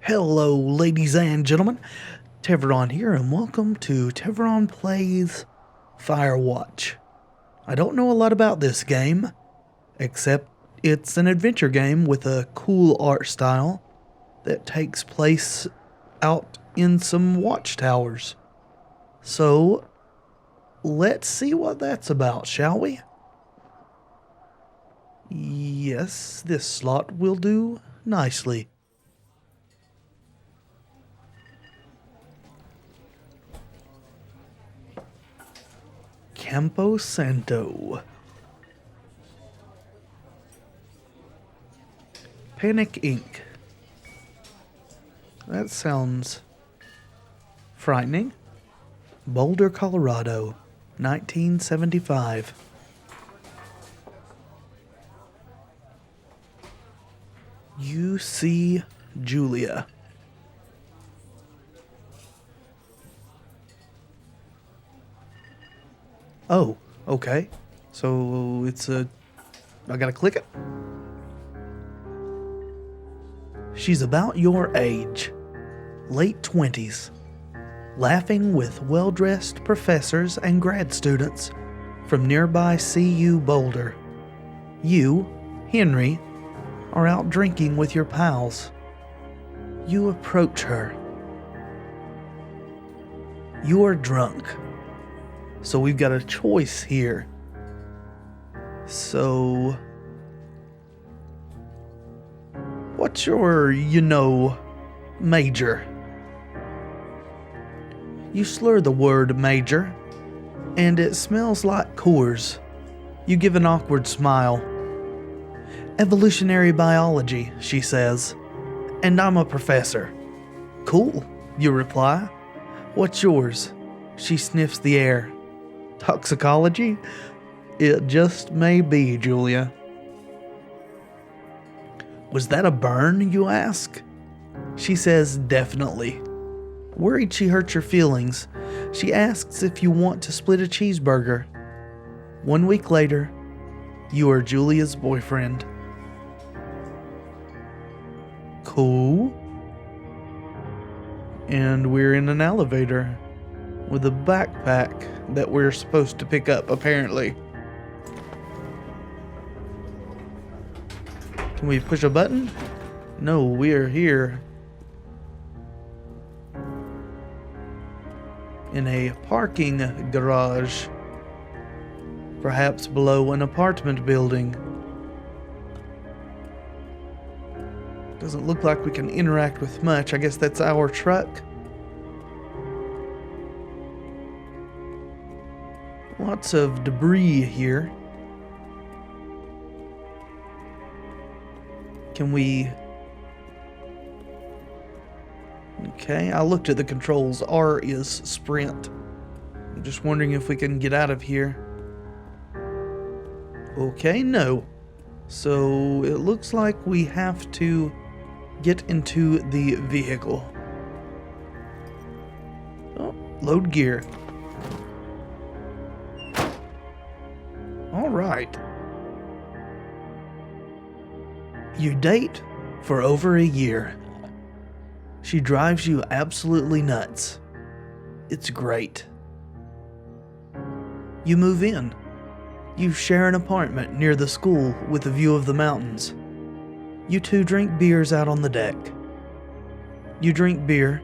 Hello, ladies and gentlemen. Tevaron here, and welcome to Tevaron Plays Firewatch. I don't know a lot about this game, except it's an adventure game with a cool art style that takes place out in some watchtowers. So, let's see what that's about, shall we? Yes, this slot will do nicely. Campo Santo. Panic Inc. That sounds frightening. Boulder, Colorado, 1975. You see Julia. Oh, okay. So I gotta click it. She's about your age, late 20s, laughing with well-dressed professors and grad students from nearby CU Boulder. You, Henry, are out drinking with your pals. You approach her. You are drunk. So we've got a choice here. So, what's your, major? You slur the word major, and it smells like Coors. You give an awkward smile. Evolutionary biology, she says, and I'm a professor. Cool, you reply. What's yours? She sniffs the air. Toxicology? It just may be, Julia. Was that a burn, you ask? She says definitely. Worried she hurt your feelings, she asks if you want to split a cheeseburger. 1 week later, you are Julia's boyfriend. Cool. And we're in an elevator with a backpack that we're supposed to pick up, apparently. Can we push a button? No, we are here in a parking garage, perhaps below an apartment building. Doesn't look like we can interact with much. I guess that's our truck. Lots of debris here. Can we... Okay, I looked at the controls. R is sprint. I'm just wondering if we can get out of here. Okay, no. So it looks like we have to get into the vehicle. Oh, load gear. All right. You date for over a year. She drives you absolutely nuts. It's great. You move in. You share an apartment near the school with a view of the mountains. You two drink beers out on the deck. You drink beer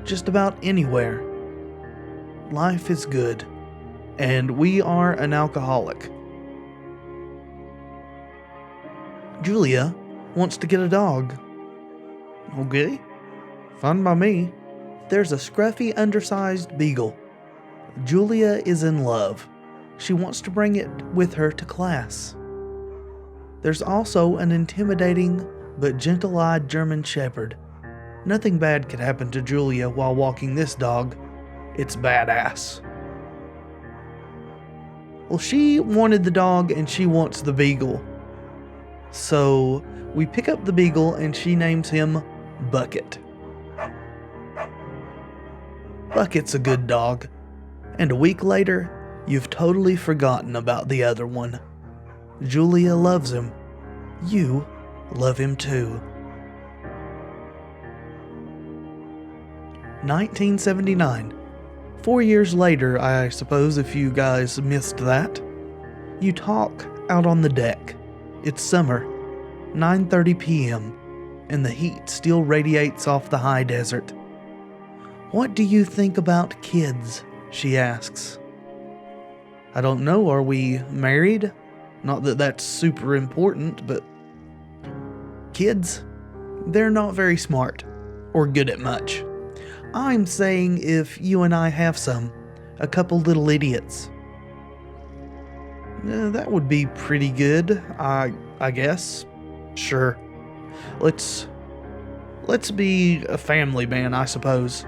just about anywhere. Life is good, and we are an alcoholic. Julia wants to get a dog. Okay, fine by me. There's a scruffy, undersized beagle. Julia is in love. She wants to bring it with her to class. There's also an intimidating but gentle-eyed German shepherd. Nothing bad could happen to Julia while walking this dog. It's badass. Well, she wanted the dog and she wants the beagle. So we pick up the beagle and she names him Bucket. Bucket's a good dog. And a week later, you've totally forgotten about the other one. Julia loves him. You love him too. 1979. 4 years later, I suppose, if you guys missed that. You talk out on the deck. It's summer, 9:30 p.m., and the heat still radiates off the high desert. "What do you think about kids?" she asks. "I don't know, are we married? Not that that's super important, but kids, they're not very smart or good at much. I'm saying if you and I have some, a couple little idiots. That would be pretty good, I guess. Sure. Let's be a family man, I suppose.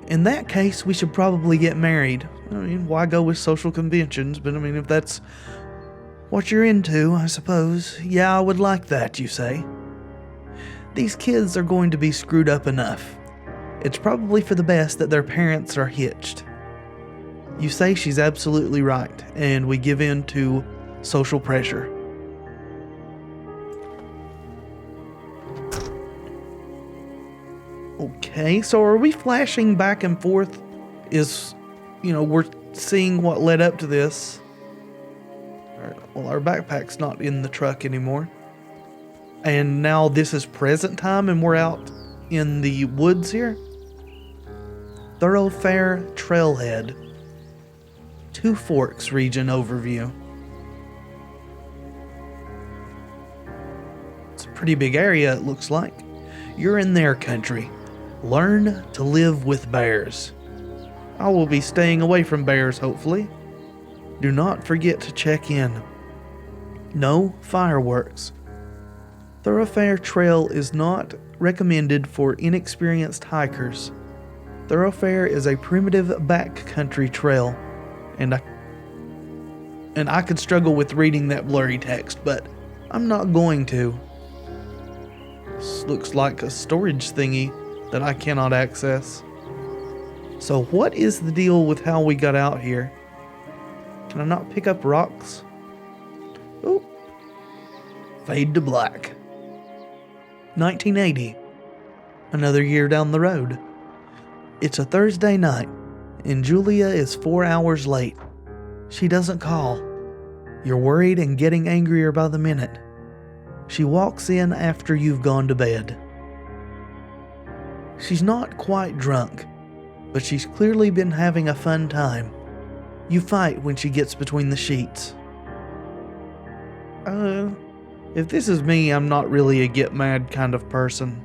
In that case, we should probably get married. I mean, why go with social conventions? But I mean, if that's what you're into, I suppose. Yeah, I would like that, you say. These kids are going to be screwed up enough. It's probably for the best that their parents are hitched." You say she's absolutely right, and we give in to social pressure. Okay, so are we flashing back and forth? We're seeing what led up to this. Well, our backpack's not in the truck anymore. And now this is present time and we're out in the woods here. Thoroughfare Trailhead. Two Forks region overview. It's a pretty big area, it looks like. You're in their country. Learn to live with bears. I will be staying away from bears, hopefully. Do not forget to check in. No fireworks. Thoroughfare Trail is not recommended for inexperienced hikers. Thoroughfare is a primitive backcountry trail, and I could struggle with reading that blurry text, but I'm not going to. This looks like a storage thingy that I cannot access. So what is the deal with how we got out here? Can I not pick up rocks? Oh. Fade to black. 1980. Another year down the road. It's a Thursday night, and Julia is 4 hours late. She doesn't call. You're worried and getting angrier by the minute. She walks in after you've gone to bed. She's not quite drunk, but she's clearly been having a fun time. You fight when she gets between the sheets. If this is me, I'm not really a get mad kind of person.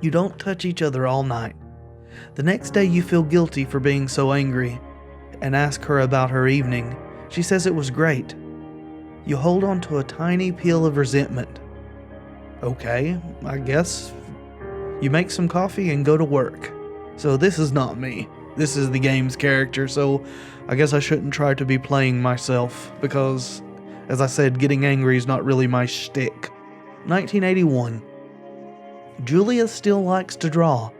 You don't touch each other all night. The next day you feel guilty for being so angry and ask her about her evening. She says it was great. You hold on to a tiny peel of resentment. Okay, I guess. You make some coffee and go to work. So this is not me. This is the game's character, so I guess I shouldn't try to be playing myself because, as I said, getting angry is not really my shtick. 1981. Julia still likes to draw.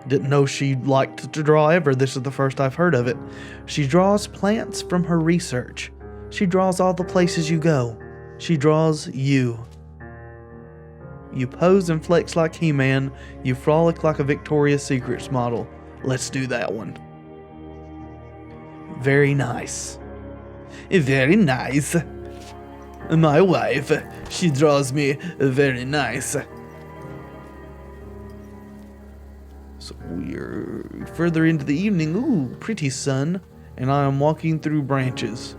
Didn't know she liked to draw ever. This is the first I've heard of it. She draws plants from her research. She draws all the places you go. She draws you. You pose and flex like He-Man. You frolic like a Victoria's Secrets model. Let's do that one. Very nice. Very nice. My wife, she draws me very nice. So we're further into the evening. Ooh, pretty sun. And I am walking through branches.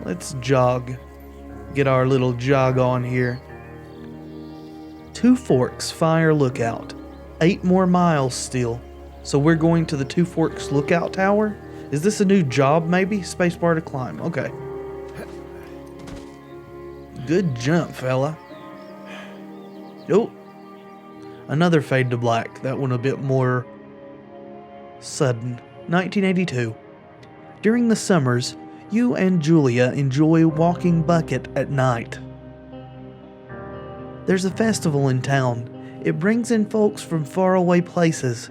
Let's jog. Get our little jog on here. Two Forks Fire Lookout. 8 more miles still. So we're going to the Two Forks Lookout Tower? Is this a new job maybe? Spacebar to climb. Okay. Good jump, fella. Oh. Another fade to black. That one a bit more sudden. 1982. During the summers, you and Julia enjoy walking Bucket at night. There's a festival in town. It brings in folks from faraway places.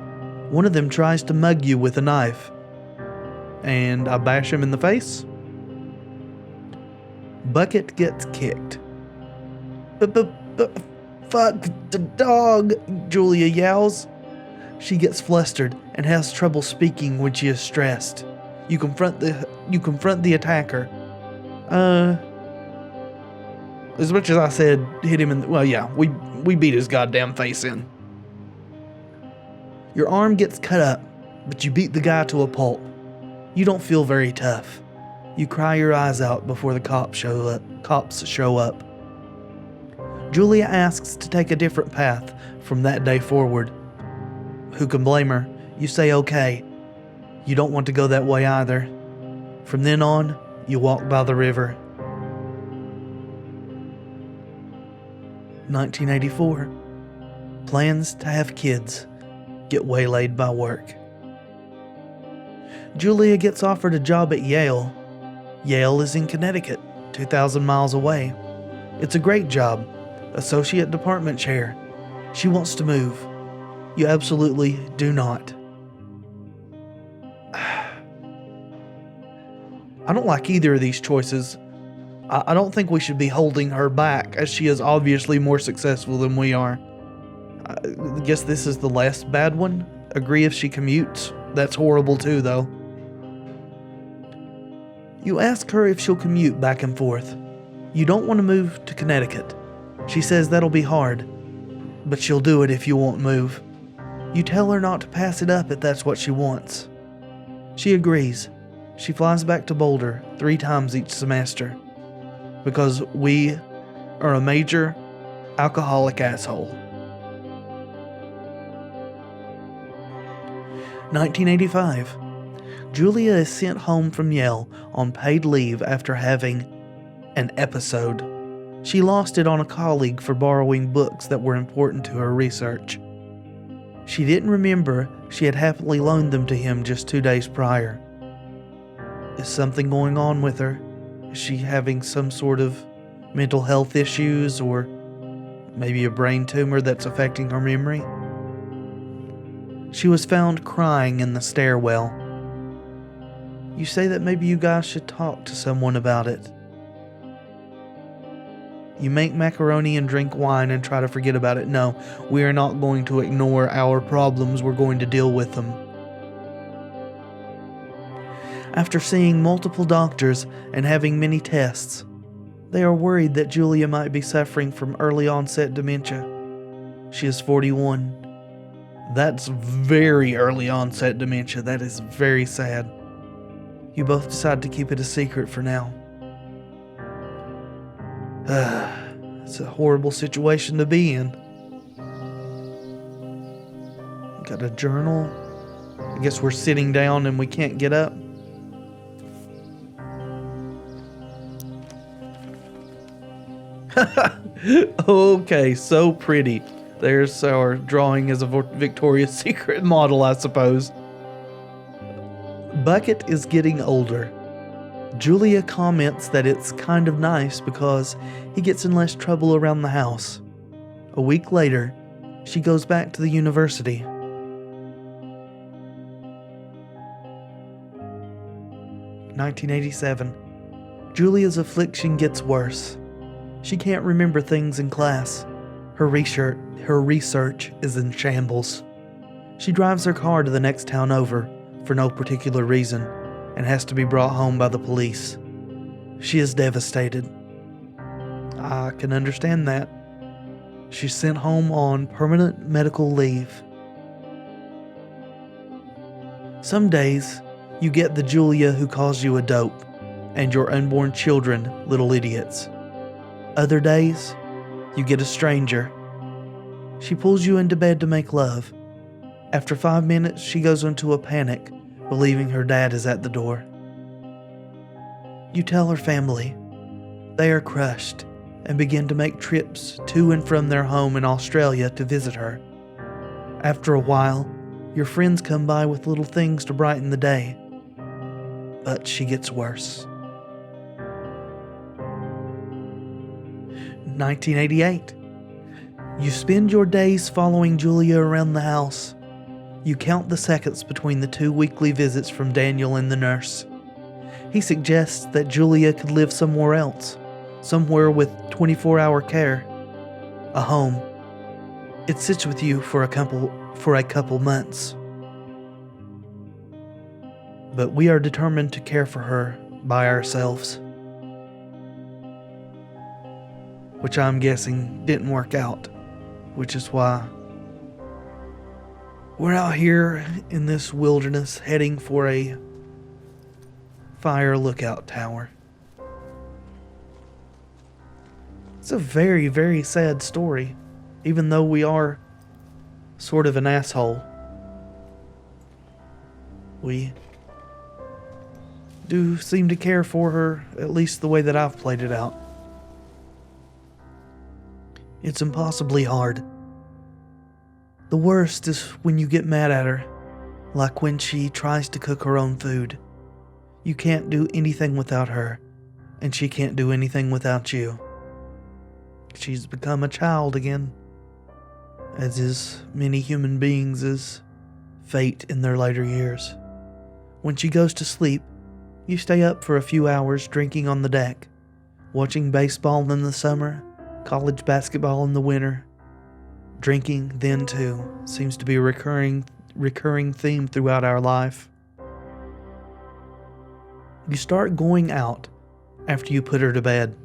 One of them tries to mug you with a knife. And I bash him in the face. Bucket gets kicked. Fuck the dog, Julia yells. She gets flustered and has trouble speaking when she is stressed. You confront the attacker. As much as I said hit him in we beat his goddamn face in. Your arm gets cut up, but you beat the guy to a pulp. You don't feel very tough. You cry your eyes out before the cops show up. Julia asks to take a different path from that day forward. Who can blame her? You say okay. You don't want to go that way either. From then on, you walk by the river. 1984. Plans to have kids get waylaid by work. Julia gets offered a job at Yale. Yale is in Connecticut, 2,000 miles away. It's a great job. Associate department chair. She wants to move. You absolutely do not. I don't like either of these choices. I don't think we should be holding her back, as she is obviously more successful than we are. I guess this is the last bad one. Agree if she commutes. That's horrible too, though. You ask her if she'll commute back and forth. You don't want to move to Connecticut. She says that'll be hard, but she'll do it if you won't move. You tell her not to pass it up if that's what she wants. She agrees. She flies back to Boulder 3 times each semester because we are a major alcoholic asshole. 1985. Julia is sent home from Yale on paid leave after having an episode. She lost it on a colleague for borrowing books that were important to her research. She didn't remember she had happily loaned them to him just 2 days prior. Is something going on with her? Is she having some sort of mental health issues or maybe a brain tumor that's affecting her memory? She was found crying in the stairwell. You say that maybe you guys should talk to someone about it. You make macaroni and drink wine and try to forget about it. No, we are not going to ignore our problems. We're going to deal with them. After seeing multiple doctors and having many tests, they are worried that Julia might be suffering from early onset dementia. She is 41. That's very early onset dementia. That is very sad. You both decide to keep it a secret for now. It's a horrible situation to be in. Got a journal. I guess we're sitting down and we can't get up. Okay, so pretty. There's our drawing as a Victoria's Secret model, I suppose. Bucket is getting older. Julia comments that it's kind of nice because he gets in less trouble around the house. A week later, she goes back to the university. 1987. Julia's affliction gets worse. She can't remember things in class. Her research is in shambles. She drives her car to the next town over for no particular reason and has to be brought home by the police. She is devastated. I can understand that. She's sent home on permanent medical leave. Some days, you get the Julia who calls you a dope and your unborn children little idiots. Other days, you get a stranger. She pulls you into bed to make love. After 5 minutes, she goes into a panic, believing her dad is at the door. You tell her family. They are crushed and begin to make trips to and from their home in Australia to visit her. After a while, your friends come by with little things to brighten the day. But she gets worse. 1988. You spend your days following Julia around the house. You count the seconds between the 2 weekly visits from Daniel and the nurse. He suggests that Julia could live somewhere else, somewhere with 24-hour care. A home, It sits with you for a couple months. But we are determined to care for her by ourselves. Which I'm guessing didn't work out. Which is why we're out here in this wilderness heading for a fire lookout tower. It's a very, very sad story, even though we are sort of an asshole. We do seem to care for her, at least the way that I've played it out. It's impossibly hard. The worst is when you get mad at her, like when she tries to cook her own food. You can't do anything without her, and she can't do anything without you. She's become a child again, as is many human beings' fate in their later years. When she goes to sleep, you stay up for a few hours drinking on the deck, watching baseball in the summer, college basketball in the winter. Drinking then too seems to be a recurring theme throughout our life. You start going out after you put her to bed.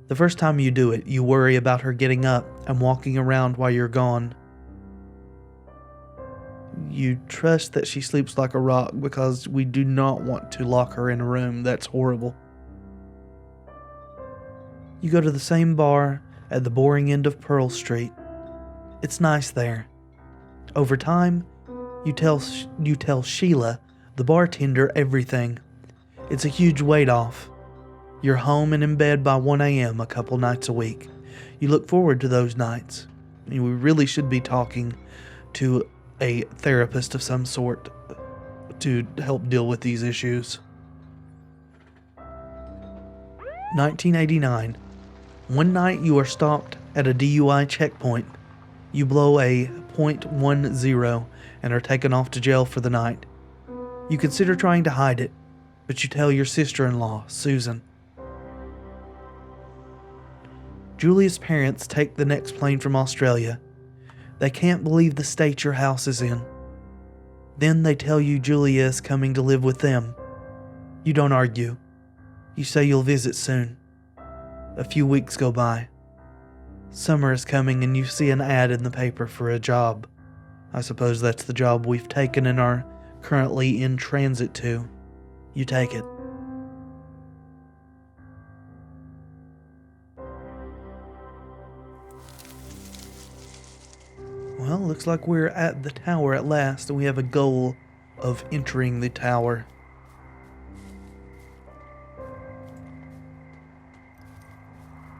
The first time you do it, you worry about her getting up and walking around while you're gone. You trust that she sleeps like a rock because we do not want to lock her in a room. That's horrible. You go to the same bar at the boring end of Pearl Street. It's nice there. Over time, you tell Sheila, the bartender, everything. It's a huge weight off. You're home and in bed by 1 a.m. a couple nights a week. You look forward to those nights. And we really should be talking to a therapist of some sort to help deal with these issues. 1989. One night you are stopped at a DUI checkpoint. You blow a .10 and are taken off to jail for the night. You consider trying to hide it, but you tell your sister-in-law, Susan. Julia's parents take the next plane from Australia. They can't believe the state your house is in. Then they tell you Julia is coming to live with them. You don't argue. You say you'll visit soon. A few weeks go by. Summer is coming and you see an ad in the paper for a job. I suppose that's the job we've taken and are currently in transit to. You take it. Well, looks like we're at the tower at last, and we have a goal of entering the tower.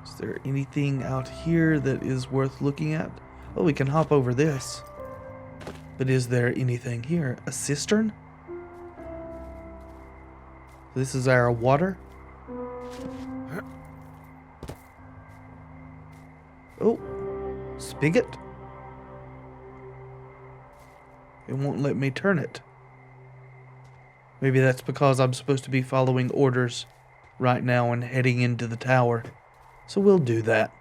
Is there anything out here that is worth looking at? Oh, we can hop over this. But is there anything here? A cistern? This is our water. Oh, spigot. It won't let me turn it. Maybe that's because I'm supposed to be following orders right now and heading into the tower. So we'll do that.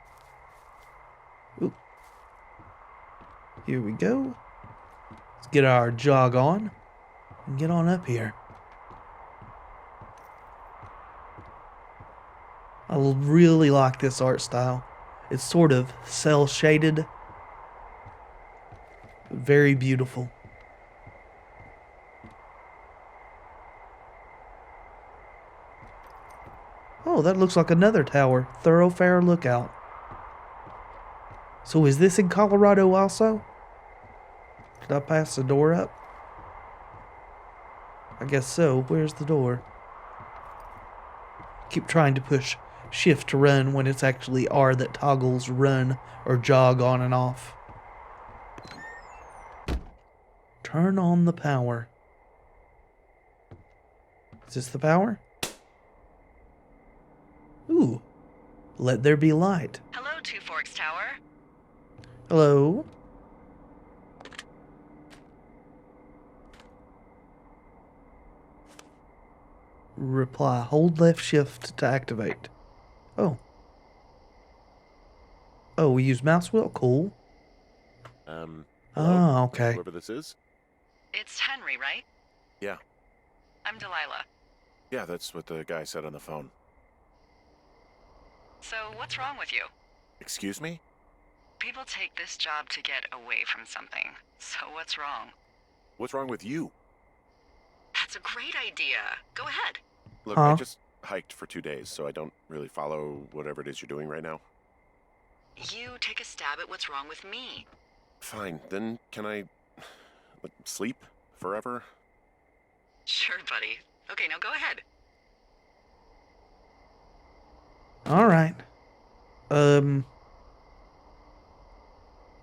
Oop. Here we go. Let's get our jog on and get on up here. I really like this art style. It's sort of cel shaded. Very beautiful. Oh, that looks like another tower. Thoroughfare Lookout. So is this in Colorado also? Did I pass the door up? I guess so. Where's the door? Keep trying to push shift to run when it's actually R that toggles run or jog on and off. Turn on the power. Is this the power? Ooh. Let there be light. Hello, Two Forks Tower. Hello? Reply. Hold left shift to activate. Oh. Oh, we use mouse wheel? Cool. Hello? Oh, okay. Whoever this is? It's Henry, right? Yeah. I'm Delilah. Yeah, that's what the guy said on the phone. So, what's wrong with you? Excuse me? People take this job to get away from something. So, what's wrong? What's wrong with you? That's a great idea. Go ahead. Look, Huh? I just hiked for 2 days, so I don't really follow whatever it is you're doing right now. You take a stab at what's wrong with me. Fine, then can I sleep forever? Sure, buddy. Okay, now go ahead. All right.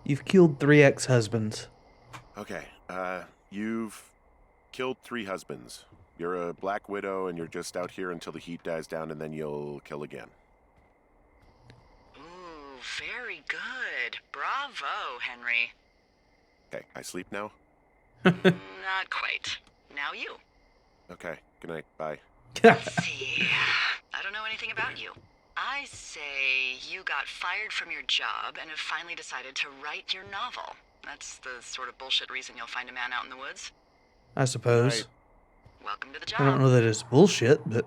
You've killed 3 ex-husbands. Okay, you've killed 3 husbands. You're a black widow and you're just out here until the heat dies down and then you'll kill again. Ooh, very good. Bravo, Henry. Okay, I sleep now? Not quite. Now you. Okay, good night, bye. Let's see. I don't know anything about you. I say you got fired from your job and have finally decided to write your novel. That's the sort of bullshit reason you'll find a man out in the woods. I suppose. Right. Welcome to the I don't job. know that it's bullshit, but